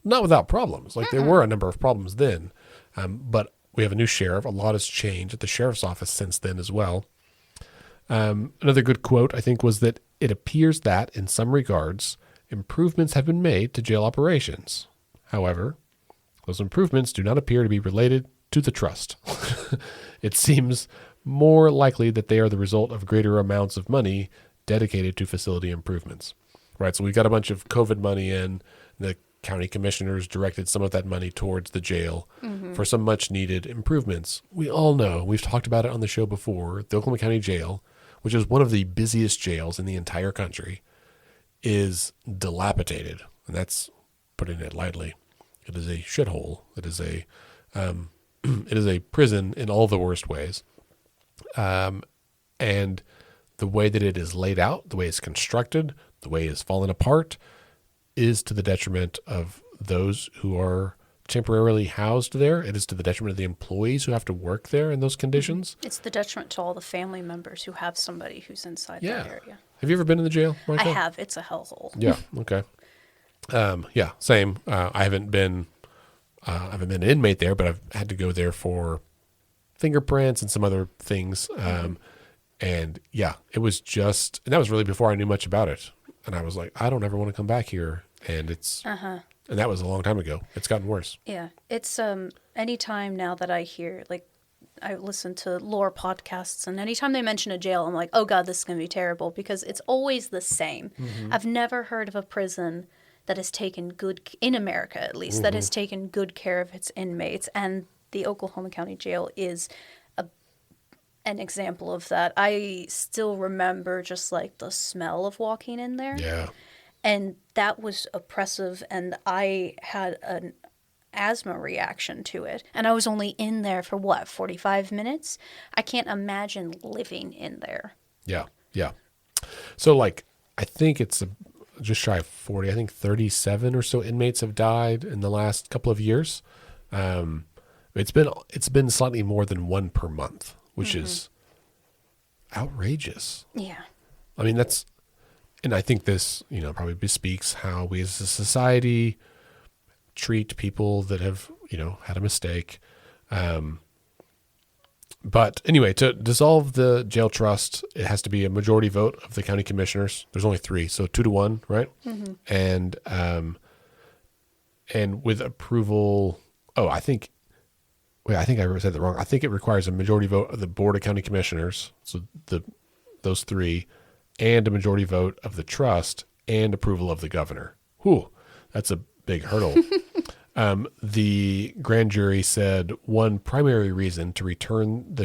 not without problems. Like there were a number of problems then, but we have a new sheriff. A lot has changed at the sheriff's office since then as well. Another good quote, I think, was that it appears that, in some regards, improvements have been made to jail operations. However, those improvements do not appear to be related to the trust. It seems more likely that they are the result of greater amounts of money dedicated to facility improvements. Right, so we got a bunch of COVID money in. The county commissioners directed some of that money towards the jail for some much-needed improvements. We all know, we've talked about it on the show before, the Oklahoma County Jail, which is one of the busiest jails in the entire country, is dilapidated. And that's putting it lightly. It is a shithole. It is a prison in all the worst ways. And the way that it is laid out, the way it's constructed, the way it's fallen apart, is to the detriment of those who are temporarily housed there. It is to the detriment of the employees who have to work there in those conditions. It's the detriment to all the family members who have somebody who's inside that area. Have you ever been in the jail, Michael? I have. It's a hellhole. Yeah. Okay. Yeah. Same. I haven't been an inmate there, but I've had to go there for fingerprints and some other things. And yeah, it was and that was really before I knew much about it. And I was like, I don't ever want to come back here. And and that was a long time ago. It's gotten worse. Yeah. It's, any time now that I hear, I listen to lore podcasts, and anytime they mention a jail, I'm like, oh God, this is going to be terrible, because it's always the same. I've never heard of a prison that has taken in America at least, that has taken good care of its inmates, and the Oklahoma County Jail is an example of that. I still remember just like the smell of walking in there. Yeah. And that was oppressive, and I had an asthma reaction to it. And I was only in there for 45 minutes? I can't imagine living in there. Yeah. Yeah. So like, I think it's just shy of 40. I think 37 or so inmates have died in the last couple of years. It's been slightly more than one per month, which is outrageous. Yeah. I mean, and I think this, probably bespeaks how we as a society treat people that have, had a mistake. But anyway, to dissolve the jail trust, it has to be a majority vote of the county commissioners. There's only 3, so 2-1, right? And with approval, I think I said that wrong. I think it requires a majority vote of the board of county commissioners, so those 3, and a majority vote of the trust and approval of the governor. Whew, that's a big hurdle. The grand jury said one primary reason to return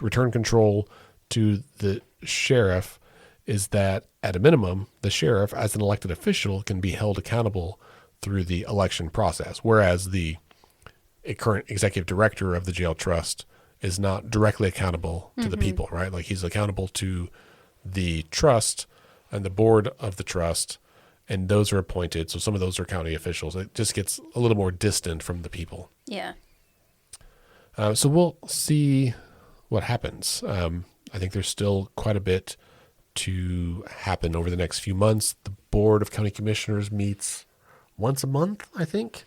return control to the sheriff is that, at a minimum, the sheriff, as an elected official, can be held accountable through the election process, whereas the current executive director of the jail trust is not directly accountable to the people, right? Like, he's accountable to the trust and the board of the trust, and those are appointed. So some of those are county officials. It just gets a little more distant from the people. Yeah. So we'll see what happens. I think there's still quite a bit to happen over the next few months. The board of county commissioners meets once a month, I think.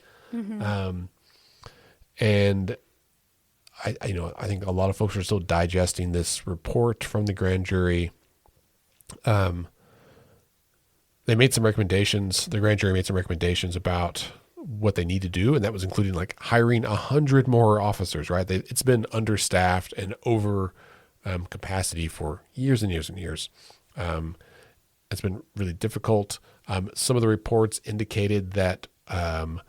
And I think a lot of folks are still digesting this report from the grand jury. They made some recommendations. The grand jury made some recommendations about what they need to do, and that was including like hiring 100 more officers. Right? It's been understaffed and over capacity for years and years and years. It's been really difficult. Some of the reports indicated that some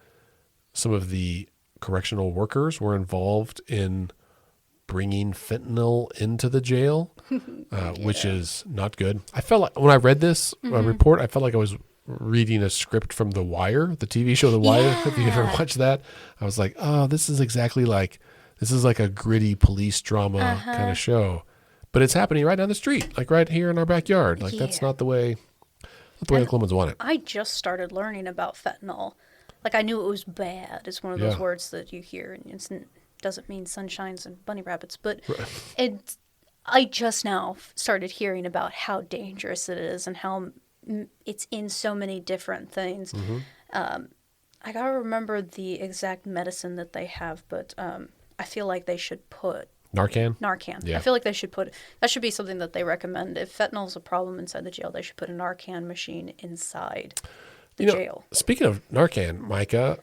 of the correctional workers were involved in bringing fentanyl into the jail, which is not good. I felt like when I read this report, I felt like I was reading a script from The Wire, the TV show The Wire. Have you ever watched that? I was like, oh, this is like a gritty police drama kind of show, but it's happening right down the street, like right here in our backyard. Like that's not the way Oklahomans want it. I just started learning about fentanyl. Like, I knew it was bad. It's one of those words that you hear, and it doesn't mean sunshines and bunny rabbits. But I just now started hearing about how dangerous it is and how it's in so many different things. I got to remember the exact medicine that they have, but I feel like they should put Narcan? Yeah. I feel like they should that should be something that they recommend. If fentanyl is a problem inside the jail, they should put a Narcan machine inside the jail. Speaking of Narcan, Micah,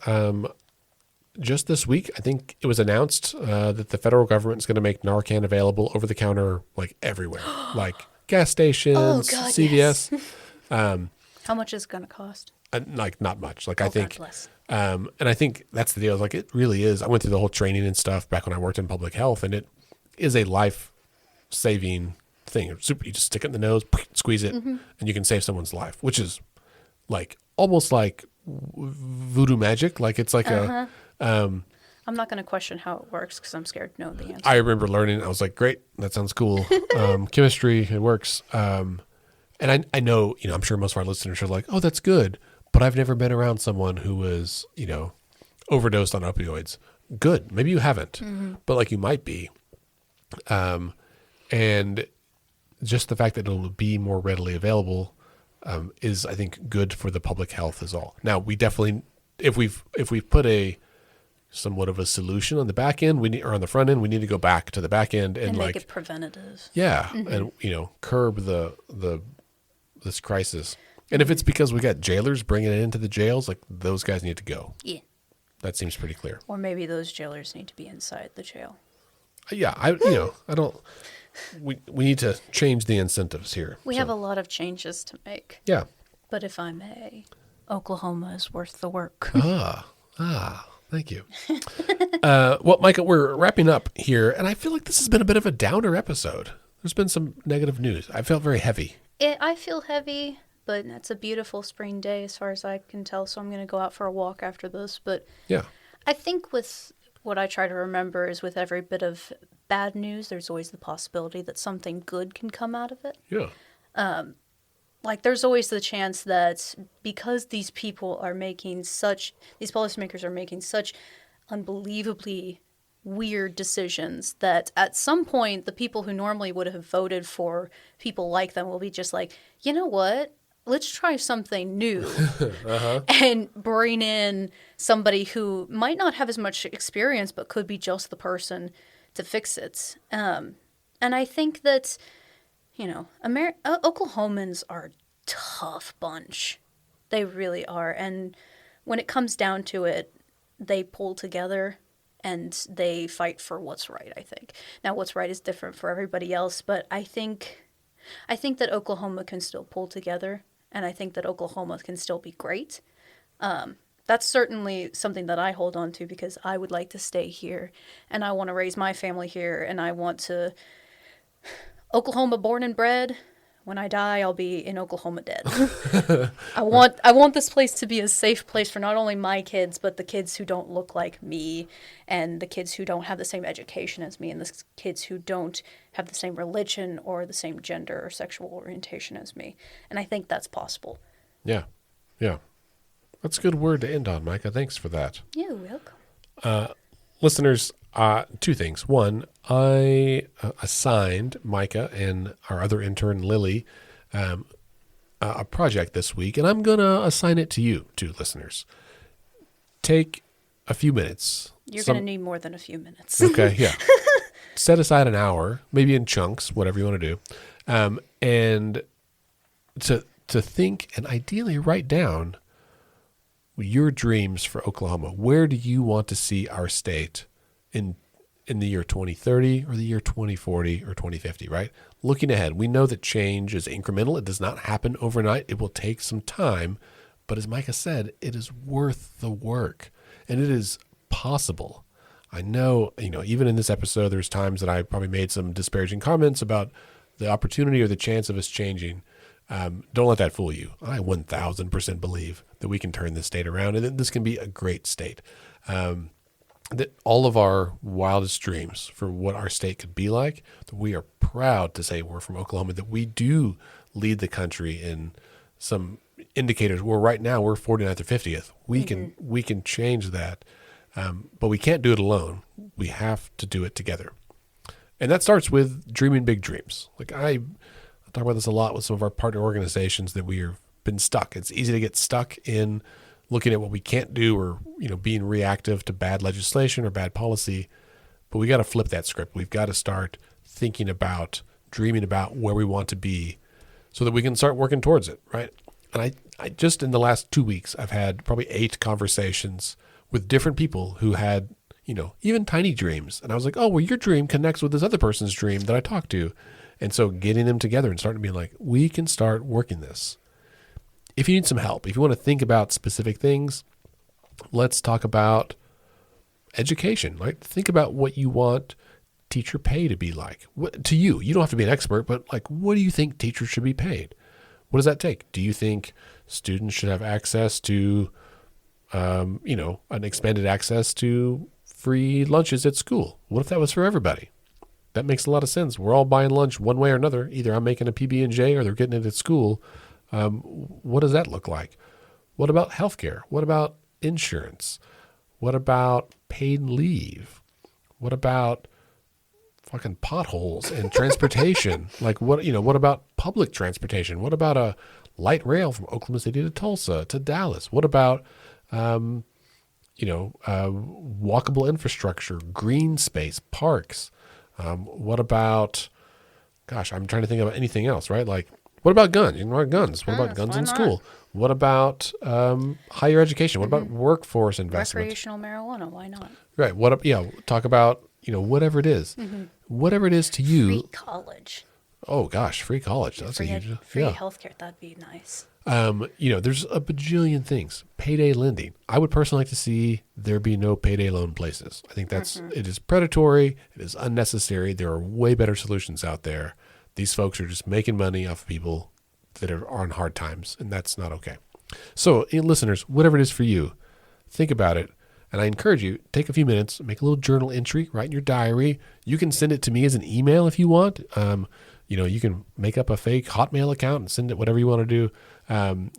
just this week, I think it was announced that the federal government is going to make Narcan available over the counter, like everywhere, like gas stations, CVS. Yes. How much is it going to cost? Like not much. Like I think, God bless. And I think that's the deal. Like it really is. I went through the whole training and stuff back when I worked in public health, and it is a life-saving thing. Super. You just stick it in the nose, squeeze it, and you can save someone's life, which is like almost like voodoo magic. Like it's like a. I'm not going to question how it works because I'm scared to know the answer. I remember learning. I was like, great, that sounds cool. Chemistry, it works. And I know, I'm sure most of our listeners are like, oh, that's good. But I've never been around someone who was, overdosed on opioids. Good. Maybe you haven't, but like you might be. And just the fact that it'll be more readily available is, I think, good for the public health is all. Now, we definitely, if we've put a somewhat of a solution on the back end, or on the front end, we need to go back to the back end and make it preventative. Yeah, and curb this crisis. And if it's because we got jailers bringing it into the jails, like those guys need to go. Yeah, that seems pretty clear. Or maybe those jailers need to be inside the jail. Yeah, I don't. We need to change the incentives here. We So, have a lot of changes to make. yeah. But if I may, Oklahoma is worth the work. Thank you. Well, Micah, we're wrapping up here, and I feel like this has been a bit of a downer episode. There's been some negative news. I felt very heavy. I feel heavy, but it's a beautiful spring day as far as I can tell, so I'm going to go out for a walk after this. But Yeah. I think with what I try to remember is with every bit of bad news, there's always the possibility that something good can come out of it. Yeah. Like, there's always the chance that because these policymakers are making such unbelievably weird decisions that at some point the people who normally would have voted for people like them will be just like, you know what? Let's try something new and bring in somebody who might not have as much experience but could be just the person to fix it. And I think that, Oklahomans are a tough bunch. They really are. And when it comes down to it, they pull together and they fight for what's right, I think. Now, what's right is different for everybody else, but I think that Oklahoma can still pull together, and I think that Oklahoma can still be great. That's certainly something that I hold on to because I would like to stay here, and I want to raise my family here, and I want to... Oklahoma born and bred. When I die, I'll be in Oklahoma dead. I want this place to be a safe place for not only my kids, but the kids who don't look like me, and the kids who don't have the same education as me, and the kids who don't have the same religion or the same gender or sexual orientation as me. And I think that's possible. Yeah. Yeah. That's a good word to end on, Micah. Thanks for that. You're welcome. Listeners, two things. One, I assigned Micah and our other intern, Lily, a project this week, and I'm going to assign it to you, two listeners. Take a few minutes. You're going to need more than a few minutes. Okay, yeah. Set aside an hour, maybe in chunks, whatever you want to do, and to think and ideally write down your dreams for Oklahoma. Where do you want to see our state in the year 2030 or the year 2040 or 2050, right? Looking ahead, we know that change is incremental. It does not happen overnight. It will take some time. But as Micah said, it is worth the work, and it is possible. I know, even in this episode, there's times that I probably made some disparaging comments about the opportunity or the chance of us changing. Don't let that fool you. I 1,000% believe that we can turn this state around and that this can be a great state. That all of our wildest dreams for what our state could be like, that we are proud to say we're from Oklahoma, that we do lead the country in some indicators where right now we're 49th or 50th. We can change that, but we can't do it alone. We have to do it together. And that starts with dreaming big dreams. Like I talk about this a lot with some of our partner organizations that we have been stuck. It's easy to get stuck in looking at what we can't do or, being reactive to bad legislation or bad policy. But we got to flip that script. We've got to start thinking about, dreaming about where we want to be so that we can start working towards it, right? And I just in the last 2 weeks, I've had probably 8 conversations with different people who had, even tiny dreams. And I was like, oh, well, your dream connects with this other person's dream that I talked to. And so getting them together and starting to be like, we can start working this. If you need some help, if you want to think about specific things, let's talk about education, right? Think about what you want teacher pay to be like. To you, you don't have to be an expert, but what do you think teachers should be paid? What does that take? Do you think students should have access to, an expanded access to free lunches at school? What if that was for everybody? That makes a lot of sense. We're all buying lunch one way or another. Either I'm making a PB&J or they're getting it at school. What does that look like? What about healthcare? What about insurance? What about paid leave? What about fucking potholes and transportation? What about public transportation? What about a light rail from Oklahoma City to Tulsa to Dallas? What about, walkable infrastructure, green space, parks? What about, I'm trying to think about anything else, right? What about guns? What about guns? What about guns in school? What about higher education? What about workforce investment? Recreational marijuana, why not? Right. Talk about whatever it is. Whatever it is to you. Free college. Oh, gosh, free college. That's Free, a huge... free yeah. healthcare. That'd be nice. There's a bajillion things. Payday lending. I would personally like to see there be no payday loan places. I think it is predatory. It is unnecessary. There are way better solutions out there. These folks are just making money off of people that are on hard times, and that's not okay. So, listeners, whatever it is for you, think about it. And I encourage you, take a few minutes, make a little journal entry, write in your diary. You can send it to me as an email if you want. You can make up a fake Hotmail account and send it whatever you want to do.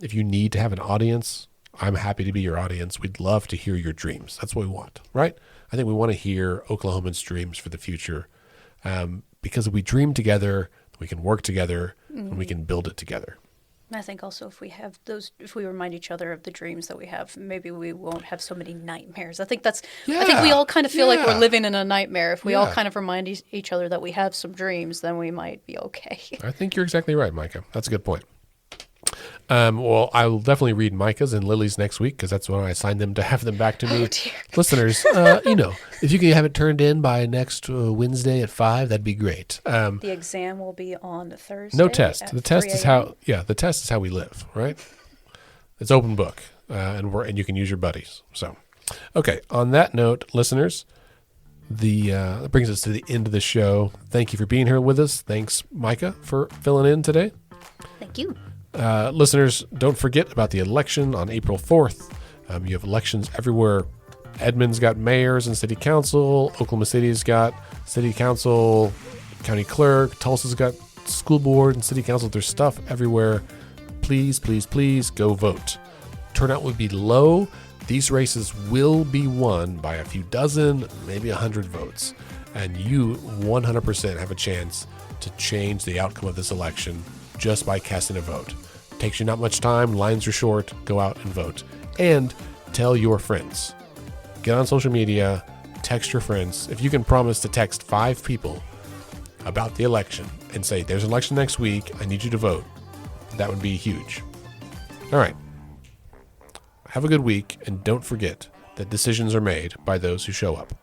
If you need to have an audience, I'm happy to be your audience. We'd love to hear your dreams. That's what we want, right? I think we want to hear Oklahomans' dreams for the future, because if we dream together, we can work together, and we can build it together. I think also if we remind each other of the dreams that we have, maybe we won't have so many nightmares. I think we all kind of feel like we're living in a nightmare. If we all kind of remind each other that we have some dreams, then we might be okay. I think you're exactly right, Micah. That's a good point. Well, I will definitely read Micah's and Lily's next week because that's when I assigned them to have them back to me. Oh, dear. Listeners, if you can have it turned in by next Wednesday at 5, that'd be great. The exam will be on Thursday. No test. The test 3 is the test is how we live, right? It's open book, and you can use your buddies. So, okay. On that note, listeners, that brings us to the end of the show. Thank you for being here with us. Thanks, Micah, for filling in today. Thank you. Listeners, don't forget about the election on April 4th. You have elections everywhere. Edmond's got mayors and city council. Oklahoma City's got city council, county clerk. Tulsa's got school board and city council. There's stuff everywhere. Please, please, please go vote. Turnout would be low. These races will be won by a few dozen, maybe 100 votes. And you 100% have a chance to change the outcome of this election just by casting a vote. Takes you not much time. Lines are short. Go out and vote. And tell your friends. Get on social media. Text your friends. If you can promise to text 5 people about the election and say, there's an election next week, I need you to vote, that would be huge. All right. Have a good week, and don't forget that decisions are made by those who show up.